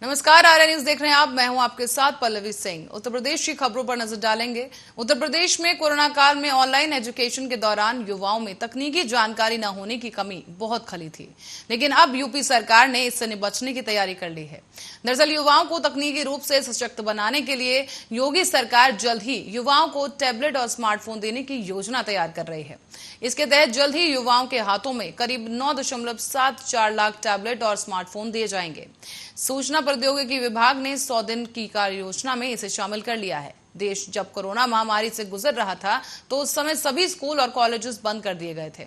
नमस्कार, आर्या न्यूज देख रहे हैं आप। मैं हूं आपके साथ पल्लवी सिंह। उत्तर प्रदेश की खबरों पर नजर डालेंगे। उत्तर प्रदेश में कोरोना काल में ऑनलाइन एजुकेशन के दौरान युवाओं में तकनीकी जानकारी न होने की कमी बहुत खली थी, लेकिन अब यूपी सरकार ने इससे निपटने की तैयारी कर ली है। दरअसल युवाओं को तकनीकी रूप से सशक्त बनाने के लिए योगी सरकार जल्द ही युवाओं को टैबलेट और स्मार्टफोन देने की योजना तैयार कर रही है। इसके तहत जल्द ही युवाओं के हाथों में करीब 9.74 लाख टैबलेट और स्मार्टफोन दिए जाएंगे। सूचना प्रौद्योगिकी विभाग ने 100 दिन की कार्य योजना में इसे शामिल कर लिया है। देश जब कोरोना महामारी से गुजर रहा था तो उस समय सभी स्कूल और कॉलेजेस बंद कर दिए गए थे।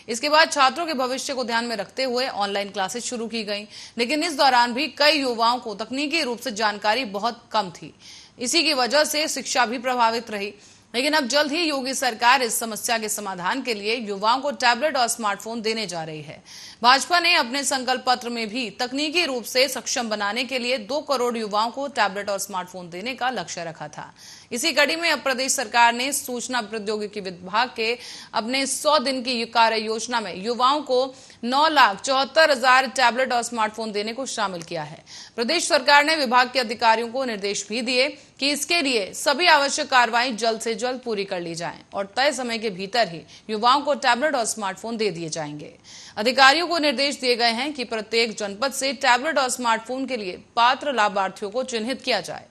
इसके बाद छात्रों के भविष्य को ध्यान में रखते हुए ऑनलाइन क्लासेस शुरू की गई, लेकिन इस दौरान भी कई युवाओं को तकनीकी रूप से जानकारी बहुत कम थी। इसी की वजह से शिक्षा भी प्रभावित रही। लेकिन अब जल्द ही योगी सरकार इस समस्या के समाधान के लिए युवाओं को टैबलेट और स्मार्टफोन देने जा रही है। भाजपा ने अपने संकल्प पत्र में भी तकनीकी रूप से सक्षम बनाने के लिए 2 करोड़ युवाओं को टैबलेट और स्मार्टफोन देने का लक्ष्य रखा था। इसी कड़ी में अब प्रदेश सरकार ने सूचना प्रौद्योगिकी विभाग के अपने 100 दिन की कार्य योजना में युवाओं को 9,74,000 टैबलेट और स्मार्टफोन देने को शामिल किया है। प्रदेश सरकार ने विभाग के अधिकारियों को निर्देश भी दिए कि इसके लिए सभी आवश्यक कार्रवाई जल्द से जल्द पूरी कर ली जाएं और तय समय के भीतर ही युवाओं को टैबलेट और स्मार्टफोन दे दिए जाएंगे। अधिकारियों को निर्देश दिए गए हैं कि प्रत्येक जनपद से टैबलेट और स्मार्टफोन के लिए पात्र लाभार्थियों को चिन्हित किया जाए।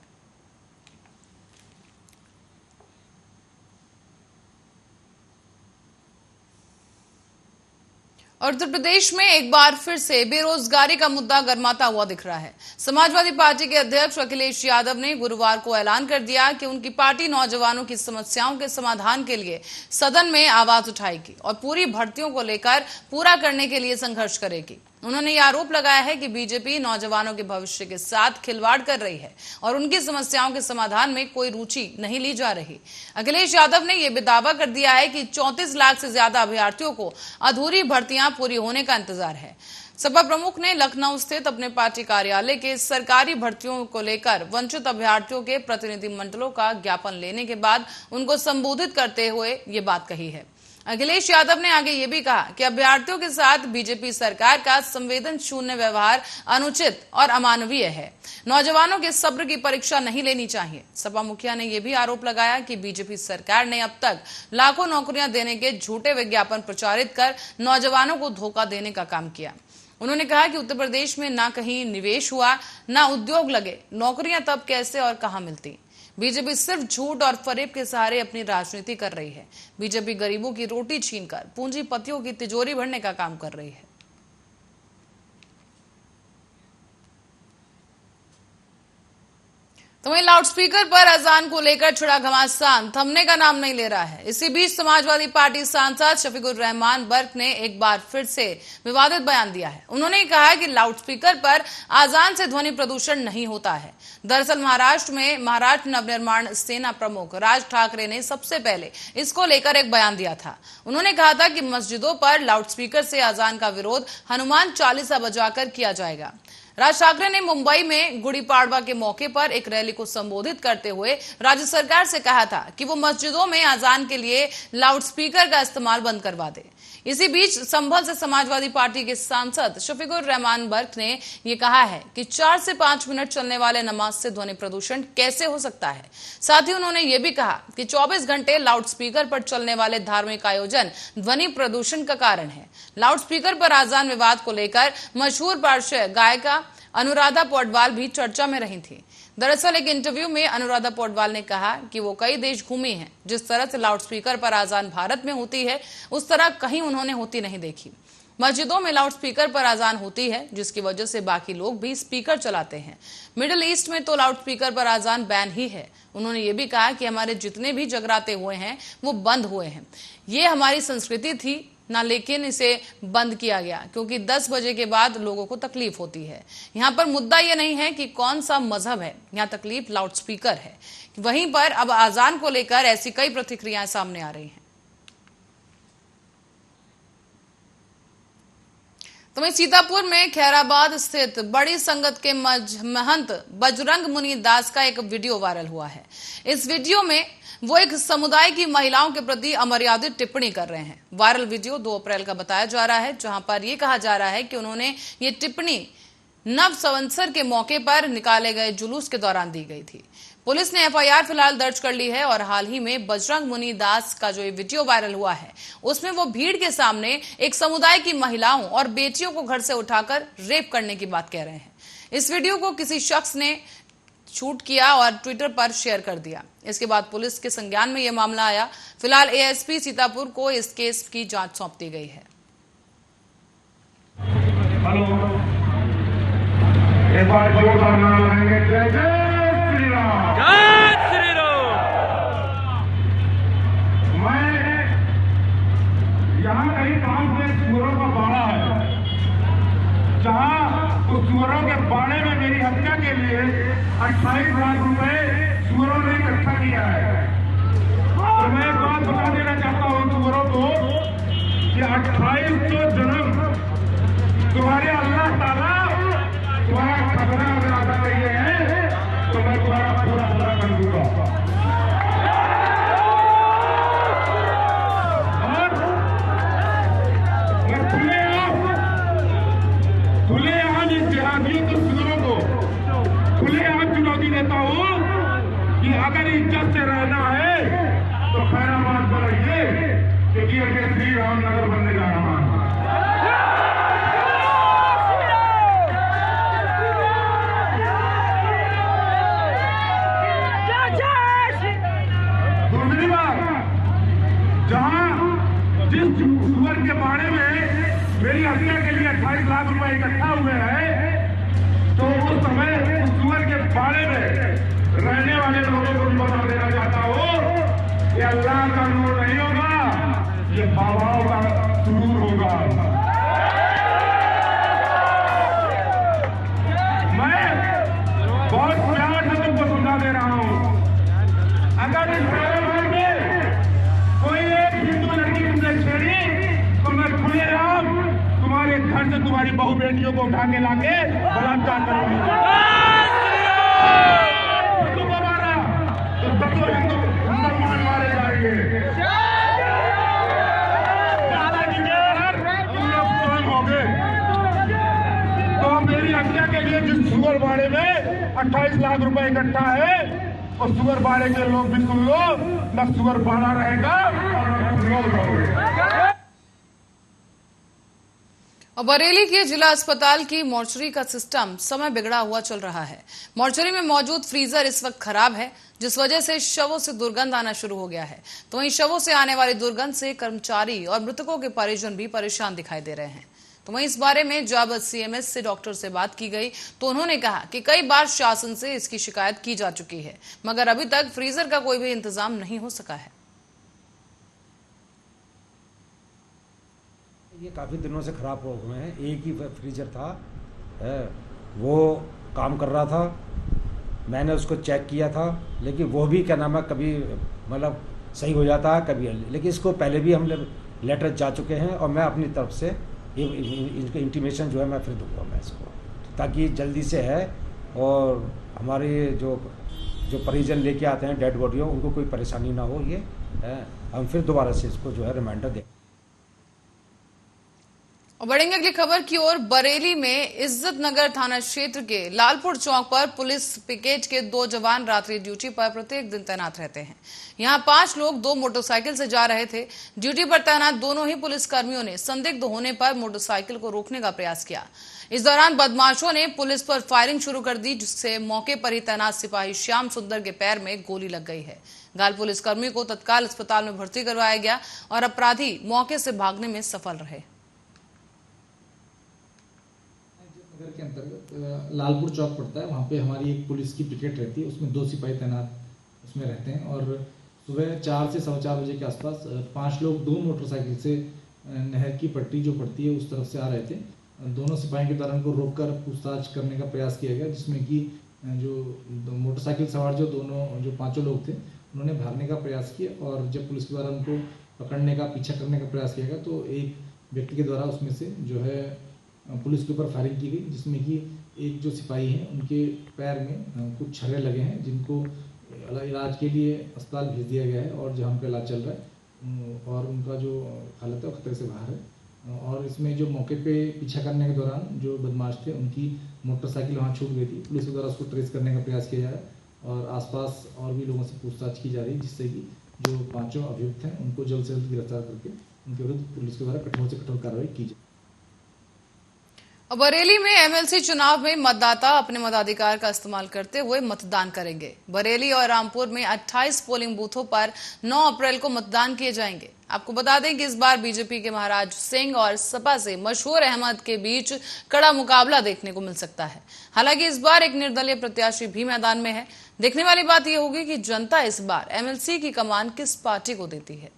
और उत्तर प्रदेश में एक बार फिर से बेरोजगारी का मुद्दा गर्माता हुआ दिख रहा है। समाजवादी पार्टी के अध्यक्ष अखिलेश यादव ने गुरुवार को ऐलान कर दिया कि उनकी पार्टी नौजवानों की समस्याओं के समाधान के लिए सदन में आवाज उठाएगी और पूरी भर्तियों को लेकर पूरा करने के लिए संघर्ष करेगी। उन्होंने यह आरोप लगाया है कि बीजेपी नौजवानों के भविष्य के साथ खिलवाड़ कर रही है और उनकी समस्याओं के समाधान में कोई रुचि नहीं ली जा रही। अखिलेश यादव ने यह भी दावा कर दिया है कि 34 लाख से ज्यादा अभ्यर्थियों को अधूरी भर्तियां पूरी होने का इंतजार है। सपा प्रमुख ने लखनऊ स्थित अपने पार्टी कार्यालय के सरकारी भर्तियों को लेकर वंचित अभ्यर्थियों के प्रतिनिधिमंडलों का ज्ञापन लेने के बाद उनको संबोधित करते हुए ये बात कही है। अखिलेश यादव ने आगे ये भी कहा कि अभ्यर्थियों के साथ बीजेपी सरकार का संवेदन शून्य व्यवहार अनुचित और अमानवीय है। नौजवानों के सब्र की परीक्षा नहीं लेनी चाहिए। सपा मुखिया ने यह भी आरोप लगाया कि बीजेपी सरकार ने अब तक लाखों नौकरियां देने के झूठे विज्ञापन प्रचारित कर नौजवानों को धोखा देने का काम किया। उन्होंने कहा कि उत्तर प्रदेश में ना कहीं निवेश हुआ, ना उद्योग लगे, नौकरियां तब कैसे और कहां मिलती। बीजेपी सिर्फ झूठ और फरेब के सहारे अपनी राजनीति कर रही है। बीजेपी गरीबों की रोटी छीनकर पूंजीपतियों की तिजोरी भरने का काम कर रही है। तो वहीं लाउडस्पीकर पर अजान को लेकर छिड़ा घमासान थमने का नाम नहीं ले रहा है। इसी बीच समाजवादी पार्टी सांसद शफीकुर रहमान बर्क ने एक बार फिर से विवादित बयान दिया है। उन्होंने कहा कि लाउडस्पीकर पर अजान से ध्वनि प्रदूषण नहीं होता है। दरअसल महाराष्ट्र नवनिर्माण सेना प्रमुख राज ठाकरे ने सबसे पहले इसको लेकर एक बयान दिया था। उन्होंने कहा था कि मस्जिदों पर लाउडस्पीकर से अजान का विरोध हनुमान चालीसा बजाकर किया जाएगा। राज ठाकरे ने मुंबई में गुड़ी पाड़वा के मौके पर एक रैली को संबोधित करते हुए राज्य सरकार से कहा था कि वो मस्जिदों में अजान के लिए लाउडस्पीकर का इस्तेमाल बंद करवा दे। इसी बीच संभल से समाजवादी पार्टी के सांसद शफीकुर रहमान बर्क ने ये कहा है कि 4 से 5 मिनट चलने वाले नमाज से ध्वनि प्रदूषण कैसे हो सकता है। साथ ही उन्होंने ये भी कहा कि 24 घंटे लाउडस्पीकर पर चलने वाले धार्मिक आयोजन ध्वनि प्रदूषण का कारण है। लाउडस्पीकर पर आजान विवाद को लेकर मशहूर पार्श्व गायिका अनुराधा पौडवाल भी चर्चा में रही थी। दरअसल एक इंटरव्यू में अनुराधा पौडवाल ने कहा कि वो कई देश घूमी हैं। जिस तरह से लाउडस्पीकर पर आजान भारत में होती है उस तरह कहीं उन्होंने होती नहीं देखी। मस्जिदों में लाउडस्पीकर पर आजान होती है, जिसकी वजह से बाकी लोग भी स्पीकर चलाते हैं। मिडिल ईस्ट में तो लाउडस्पीकर पर आजान बैन ही है। उन्होंने ये भी कहा कि हमारे जितने भी जगराते हुए हैं वो बंद हुए हैं। ये हमारी संस्कृति थी ना, लेकिन इसे बंद किया गया क्योंकि 10 बजे के बाद लोगों को तकलीफ होती है। यहाँ पर मुद्दा ये नहीं है कि कौन सा मजहब है, यहाँ तकलीफ लाउडस्पीकर है। वहीं पर अब आजान को लेकर ऐसी कई प्रतिक्रियाएं सामने आ रही हैं। तो वहीं सीतापुर में खैराबाद स्थित बड़ी संगत के महंत बजरंग मुनि दास का एक वीडियो वायरल हुआ है। इस वीडियो में वो एक समुदाय की महिलाओं के प्रति अमर्यादित टिप्पणी कर रहे हैं। वायरल वीडियो 2 अप्रैल का बताया जा रहा है, जहां पर यह कहा जा रहा है कि उन्होंने ये टिप्पणी नव संवत्सर के मौके पर निकाले गए जुलूस के दौरान दी गई थी। पुलिस ने एफआईआर फिलहाल दर्ज कर ली है और हाल ही में बजरंग मुनि दास का जो ये वीडियो वायरल हुआ है उसमें वो भीड़ के सामने एक समुदाय की महिलाओं और बेटियों को घर से उठाकर रेप करने की बात कह रहे हैं। इस वीडियो को किसी शख्स ने शूट किया और ट्विटर पर शेयर कर दिया। इसके बाद पुलिस के संज्ञान में यह मामला आया। फिलहाल एएसपी सीतापुर को इस केस की जांच सौंप दी गई है। एक बार जोरदार नारा लगाएंगे, जय जय श्री राम। जय श्री राम। मैं यहाँ कहीं गांव से सुअरों का बाड़ा है, जहाँ उस सुअरों के बाड़े में मेरी हत्या के लिए 28 लाख रुपए सुअरों ने इकट्ठा किया है। और मैं एक बात बता देना चाहता हूँ सुअरों को कि 2800 जन्म तुम्हारे अल्लाह ताला तुम्हारा खतरा अगर अदा करिए हैं तो मैं तुम्हारा पूरा कर दूंगा। और मैं खुलेआम इस जिहादियों के सुअरों को खुलेआम चुनौती देता हूं कि अगर इज्जत से रहना है तो खैराबाद पर रहिए, क्योंकि अगर श्री रामनगर बनने जा रहा है। दूसरी बात, जहां जिस सुअर के बारे में मेरी हत्या के लिए 28 लाख रुपए इकट्ठा हुए हैं, तो उस समय उस सुअर के बारे में रहने वाले लोगों को भी बता देना चाहता हूं, ये अल्लाह का नूर नहीं होगा, ये बाबाओं का सुरूर होगा। मैं बहुत प्यार से तुमको समझा दे रहा हूं, अगर इस कारोबार में कोई एक हिंदू लड़की तुमने छेड़ी तो मैं खुलेआम तुम्हारे घर से तुम्हारी बहु बेटियों को उठा के लाके बलात्कार करूंगा। हिंदू को मारा तो सब हिंदू मुसलमान मारे जाएंगे। दादाजी के घर तुम लोग स्वयं होंगे। तो मेरी हत्या के लिए जिस सुअर बाड़े में 28 लाख रुपए इकट्ठा है, और सुअर बाड़े के लोग भी सुन लो, न सुअर बाड़ा रहेगा और लोग रहोगे। और बरेली के जिला अस्पताल की मोर्चरी का सिस्टम समय बिगड़ा हुआ चल रहा है। मोर्चरी में मौजूद फ्रीजर इस वक्त खराब है, जिस वजह से शवों से दुर्गंध आना शुरू हो गया है। तो वहीं शवों से आने वाली दुर्गंध से कर्मचारी और मृतकों के परिजन भी परेशान दिखाई दे रहे हैं। तो वहीं इस बारे में जब सीएमएस से डॉक्टर से बात की गई तो उन्होंने कहा कि कई बार शासन से इसकी शिकायत की जा चुकी है, मगर अभी तक फ्रीजर का कोई भी इंतजाम नहीं हो सका है। ये काफ़ी दिनों से ख़राब हो गए हैं। एक ही फ्रीजर था, वो काम कर रहा था, मैंने उसको चेक किया था, लेकिन वो भी क्या नाम है कभी मतलब सही हो जाता है कभी, लेकिन इसको पहले भी हम लेटर जा चुके हैं और मैं अपनी तरफ से इनके इंटीमेशन जो है मैं फिर दूंगा मैं इसको, ताकि जल्दी से है और हमारे जो परिजन लेके आते हैं डेड बॉडियों, उनको कोई परेशानी ना हो। ये हम फिर दोबारा से इसको जो है रिमाइंडर दें। और बढ़ेंगे अगली खबर की ओर। बरेली में इज्जत नगर थाना क्षेत्र के लालपुर चौक पर पुलिस पिकेट के 2 जवान रात्रि ड्यूटी पर प्रत्येक दिन तैनात रहते हैं। यहां 5 लोग 2 मोटरसाइकिल से जा रहे थे। ड्यूटी पर तैनात दोनों ही पुलिस कर्मियों ने संदिग्ध होने पर मोटरसाइकिल को रोकने का प्रयास किया। इस दौरान बदमाशों ने पुलिस पर फायरिंग शुरू कर दी, जिससे मौके पर ही तैनात सिपाही श्याम सुंदर के पैर में गोली लग गई है। घायल पुलिसकर्मी को तत्काल अस्पताल में भर्ती करवाया गया और अपराधी मौके से भागने में सफल रहे। नगर के अंतर्गत लालपुर चौक पड़ता है, वहाँ पे हमारी एक पुलिस की पिकेट रहती है, उसमें 2 सिपाही तैनात उसमें रहते हैं। और सुबह 4 से 4:15 बजे के आसपास 5 लोग 2 मोटरसाइकिल से नहर की पट्टी जो पड़ती है उस तरफ से आ रहे थे। दोनों सिपाही के द्वारा उनको रोककर पूछताछ करने का प्रयास किया गया, जिसमें कि जो मोटरसाइकिल सवार जो 5 लोग थे उन्होंने भागने का प्रयास किया। और जब पुलिस के द्वारा उनको पकड़ने का पीछा करने का प्रयास किया गया तो एक व्यक्ति के द्वारा उसमें से जो है पुलिस के ऊपर फायरिंग की गई, जिसमें कि एक जो सिपाही हैं उनके पैर में कुछ छर्रे लगे हैं, जिनको इलाज के लिए अस्पताल भेज दिया गया है और जहाँ पे इलाज चल रहा है और उनका जो हालत है वो खतरे से बाहर है। और इसमें जो मौके पे पीछा करने के दौरान जो बदमाश थे उनकी मोटरसाइकिल वहाँ छूट गई थी। पुलिस के द्वारा उसको ट्रेस करने का प्रयास किया जा रहा है और आसपास और भी लोगों से पूछताछ की जा रही है, जिससे कि जो 5 अभियुक्त हैं उनको जल्द से जल्द गिरफ्तार करके उनके विरुद्ध पुलिस के द्वारा कठोर से कठोर कार्रवाई की जाए। बरेली में एमएलसी चुनाव में मतदाता अपने मताधिकार का इस्तेमाल करते हुए मतदान करेंगे। बरेली और रामपुर में 28 पोलिंग बूथों पर 9 अप्रैल को मतदान किए जाएंगे। आपको बता दें कि इस बार बीजेपी के महाराज सिंह और सपा से मशहूर अहमद के बीच कड़ा मुकाबला देखने को मिल सकता है। हालांकि इस बार एक निर्दलीय प्रत्याशी भी मैदान में है। देखने वाली बात यह होगी कि जनता इस बार एमएलसी की कमान किस पार्टी को देती है।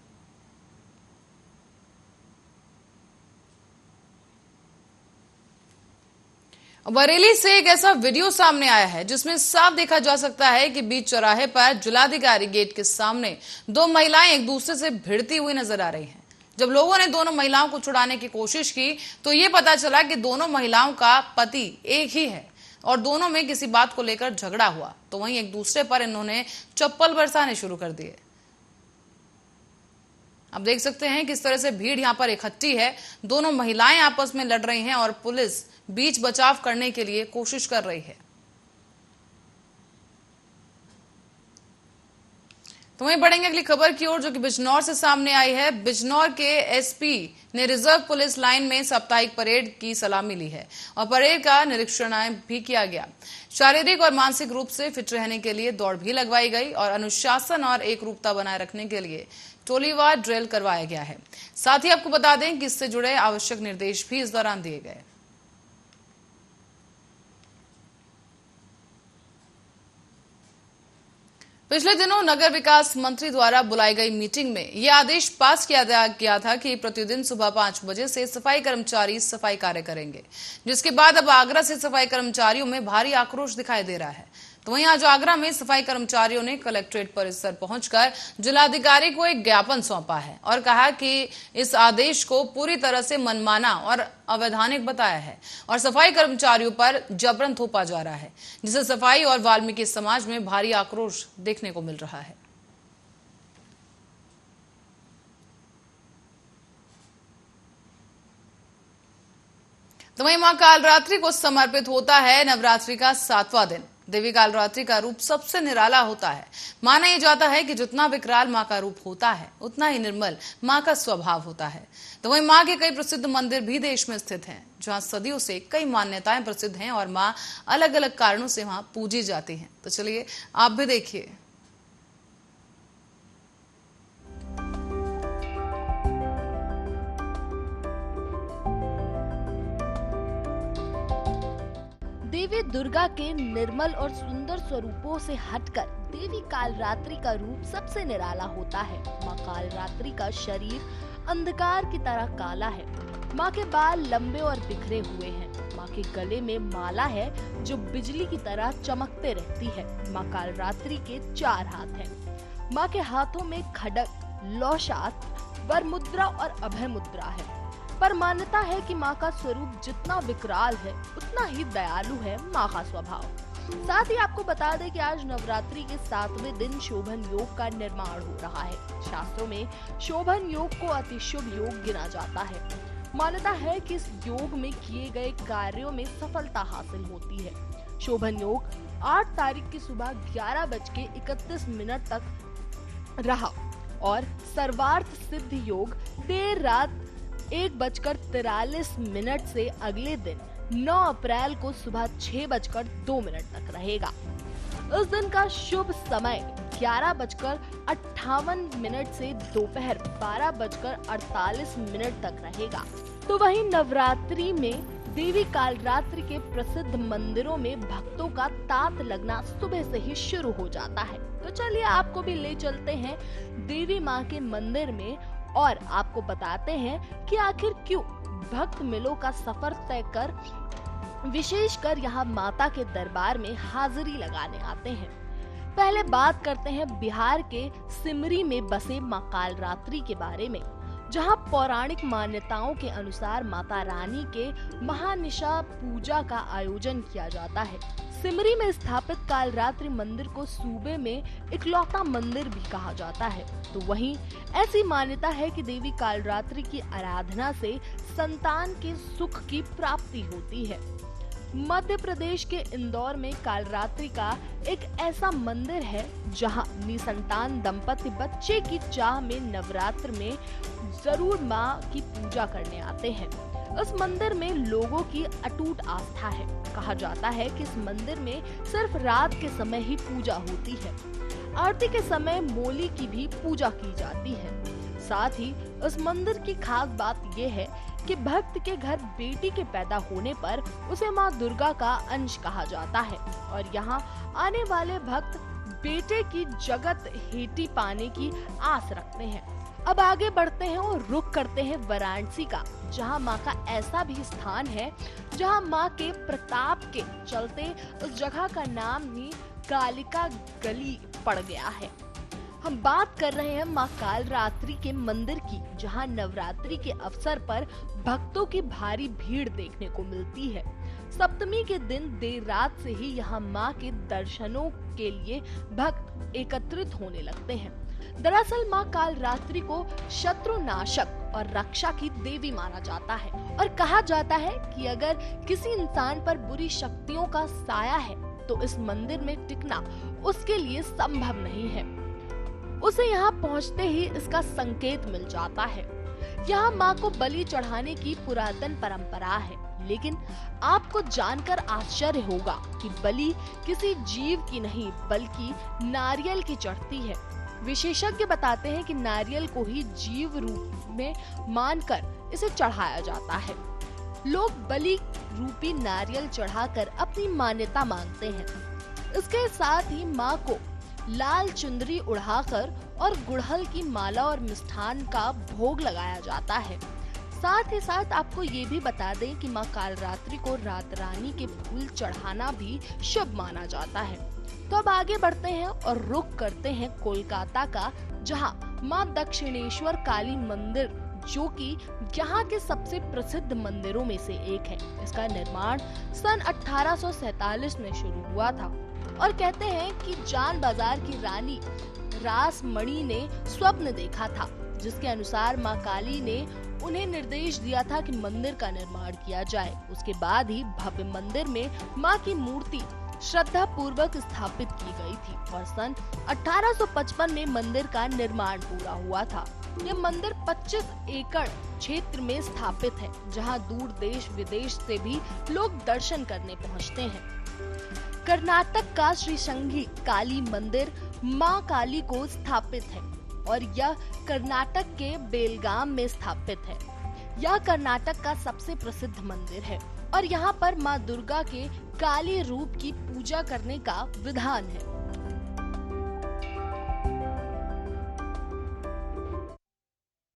बरेली से एक ऐसा वीडियो सामने आया है जिसमें साफ देखा जा सकता है कि बीच चौराहे पर जिलाधिकारी गेट के सामने 2 महिलाएं एक दूसरे से भिड़ती हुई नजर आ रही हैं। जब लोगों ने दोनों महिलाओं को छुड़ाने की कोशिश की तो ये पता चला कि दोनों महिलाओं का पति एक ही है और दोनों में किसी बात को लेकर झगड़ा हुआ, तो वहीं एक दूसरे पर इन्होंने चप्पल बरसाने शुरू कर दिए। आप देख सकते हैं किस तरह से भीड़ यहां पर इकट्ठी है। दोनों महिलाएं आपस में लड़ रही हैं और पुलिस बीच बचाव करने के लिए कोशिश कर रही है। तो वहीं बढ़ेंगे अगली खबर की ओर, जो कि बिजनौर से सामने आई है। बिजनौर के एसपी ने रिजर्व पुलिस लाइन में साप्ताहिक परेड की सलामी ली है और परेड का निरीक्षण भी किया गया। शारीरिक और मानसिक रूप से फिट रहने के लिए दौड़ भी लगवाई गई और अनुशासन और एकरूपता बनाए रखने के लिए टोलीवार ड्रिल करवाया गया है। साथ ही आपको बता दें कि इससे जुड़े आवश्यक निर्देश भी इस दौरान दिए गए। पिछले दिनों नगर विकास मंत्री द्वारा बुलाई गई मीटिंग में यह आदेश पास किया गया था कि प्रतिदिन सुबह 5 बजे से सफाई कर्मचारी सफाई कार्य करेंगे, जिसके बाद अब आगरा से सफाई कर्मचारियों में भारी आक्रोश दिखाई दे रहा है। तो वहीं आज आगरा में सफाई कर्मचारियों ने कलेक्ट्रेट परिसर पहुंचकर जिलाधिकारी को एक ज्ञापन सौंपा है और कहा कि इस आदेश को पूरी तरह से मनमाना और अवैधानिक बताया है और सफाई कर्मचारियों पर जबरन थोपा जा रहा है, जिससे सफाई और वाल्मीकि समाज में भारी आक्रोश देखने को मिल रहा है। तो वहीं मां कालरात्रि को समर्पित होता है नवरात्रि का 7वां दिन। देवी कालरात्रि का रूप सबसे निराला होता है। माना यह जाता है कि जितना विकराल मां का रूप होता है उतना ही निर्मल मां का स्वभाव होता है। तो वहीं मां के कई प्रसिद्ध मंदिर भी देश में स्थित हैं, जहां सदियों से कई मान्यताएं प्रसिद्ध हैं और मां अलग अलग कारणों से वहां पूजी जाती हैं। तो चलिए आप भी देखिए। देवी दुर्गा के निर्मल और सुंदर स्वरूपों से हटकर देवी कालरात्रि का रूप सबसे निराला होता है। मां कालरात्रि का शरीर अंधकार की तरह काला है। मां के बाल लंबे और बिखरे हुए हैं। मां के गले में माला है जो बिजली की तरह चमकते रहती है। मां कालरात्रि के 4 हाथ हैं। मां के हाथों में खड्ग, लौशात, वर मुद्रा और अभय मुद्रा है। पर मान्यता है कि मां का स्वरूप जितना विकराल है उतना ही दयालु है मां का स्वभाव। साथ ही आपको बता दें कि आज नवरात्रि के 7वें दिन शोभन योग का निर्माण हो रहा है। शास्त्रों में शोभन योग को अति शुभ योग गिना जाता है। मान्यता है कि इस योग में किए गए कार्यों में सफलता हासिल होती है। शोभन योग 8 तारीख की सुबह 11:31 तक रहा और सर्वार्थ सिद्ध योग देर रात 1:43 से अगले दिन 9 अप्रैल को सुबह 6:02 तक रहेगा। इस दिन का शुभ समय 11:58 से दोपहर 12:48 तक रहेगा। तो वहीं नवरात्रि में देवी कालरात्रि के प्रसिद्ध मंदिरों में भक्तों का तांत लगना सुबह से ही शुरू हो जाता है। तो चलिए आपको भी ले चलते हैं देवी माँ के मंदिर में और आपको बताते हैं कि आखिर क्यों भक्त मिलों का सफर तय कर विशेषकर यहाँ माता के दरबार में हाजिरी लगाने आते हैं। पहले बात करते हैं बिहार के सिमरी में बसे मां कालरात्रि के बारे में, जहां पौराणिक मान्यताओं के अनुसार माता रानी के महानिशा पूजा का आयोजन किया जाता है। सिमरी में स्थापित कालरात्रि मंदिर को सूबे में इकलौता मंदिर भी कहा जाता है। तो वहीं ऐसी मान्यता है कि देवी कालरात्रि की आराधना से संतान के सुख की प्राप्ति होती है। मध्य प्रदेश के इंदौर में कालरात्रि का एक ऐसा मंदिर है जहां निसंतान दंपति बच्चे की चाह में नवरात्र में जरूर मां की पूजा करने आते हैं। इस मंदिर में लोगों की अटूट आस्था है। कहा जाता है कि इस मंदिर में सिर्फ रात के समय ही पूजा होती है। आरती के समय मोली की भी पूजा की जाती है। साथ ही इस मंदिर की खास बात यह है कि भक्त के घर बेटी के पैदा होने पर उसे मां दुर्गा का अंश कहा जाता है और यहाँ आने वाले भक्त बेटे की जगत हेटी पाने की आस रखते हैं। अब आगे बढ़ते हैं और रुख करते हैं वाराणसी का, जहां मां का ऐसा भी स्थान है जहां मां के प्रताप के चलते उस जगह का नाम ही कालिका गली पड़ गया है। हम बात कर रहे हैं मां कालरात्रि के मंदिर की, जहां नवरात्रि के अवसर पर भक्तों की भारी भीड़ देखने को मिलती है। सप्तमी के दिन देर रात से ही यहां मां के दर्शनों के लिए भक्त एकत्रित होने लगते हैं। दरअसल मां कालरात्रि को शत्रुनाशक और रक्षा की देवी माना जाता है और कहा जाता है कि अगर किसी इंसान पर बुरी शक्तियों का साया है तो इस मंदिर में टिकना उसके लिए संभव नहीं है। उसे यहाँ पहुँचते ही इसका संकेत मिल जाता है। यहाँ माँ को बलि चढ़ाने की पुरातन परंपरा है, लेकिन आपको जानकर आश्चर्य होगा कि बलि किसी जीव की नहीं बल्कि नारियल की चढ़ती है। विशेषज्ञ बताते हैं कि नारियल को ही जीव रूप में मानकर इसे चढ़ाया जाता है। लोग बलि रूपी नारियल चढ़ाकर अपनी मान्यता मांगते हैं। इसके साथ ही माँ को लाल चुंदरी उड़ाकर और गुड़हल की माला और मिष्ठान का भोग लगाया जाता है। साथ ही साथ आपको ये भी बता दें कि माँ कालरात्रि को रात रानी के फूल चढ़ाना भी शुभ माना जाता है। तो अब आगे बढ़ते हैं और रुख करते हैं कोलकाता का, जहाँ माँ दक्षिणेश्वर काली मंदिर जो कि यहाँ के सबसे प्रसिद्ध मंदिरों में से एक है। इसका निर्माण सन 1847 में शुरू हुआ था और कहते हैं कि जान बाजार की रानी रासमणि ने स्वप्न देखा था, जिसके अनुसार मां काली ने उन्हें निर्देश दिया था कि मंदिर का निर्माण किया जाए। उसके बाद ही भव्य मंदिर में मां की मूर्ति श्रद्धा पूर्वक स्थापित की गई थी और सन 1855 में मंदिर का निर्माण पूरा हुआ था। यह मंदिर 25 एकड़ क्षेत्र में स्थापित है, जहां दूर देश विदेश से भी लोग दर्शन करने पहुंचते हैं। कर्नाटक का श्रीशंगी काली मंदिर मां काली को स्थापित है और यह कर्नाटक के बेलगाम में स्थापित है। यह कर्नाटक का सबसे प्रसिद्ध मंदिर है और यहाँ पर मां दुर्गा के काली रूप की पूजा करने का विधान है।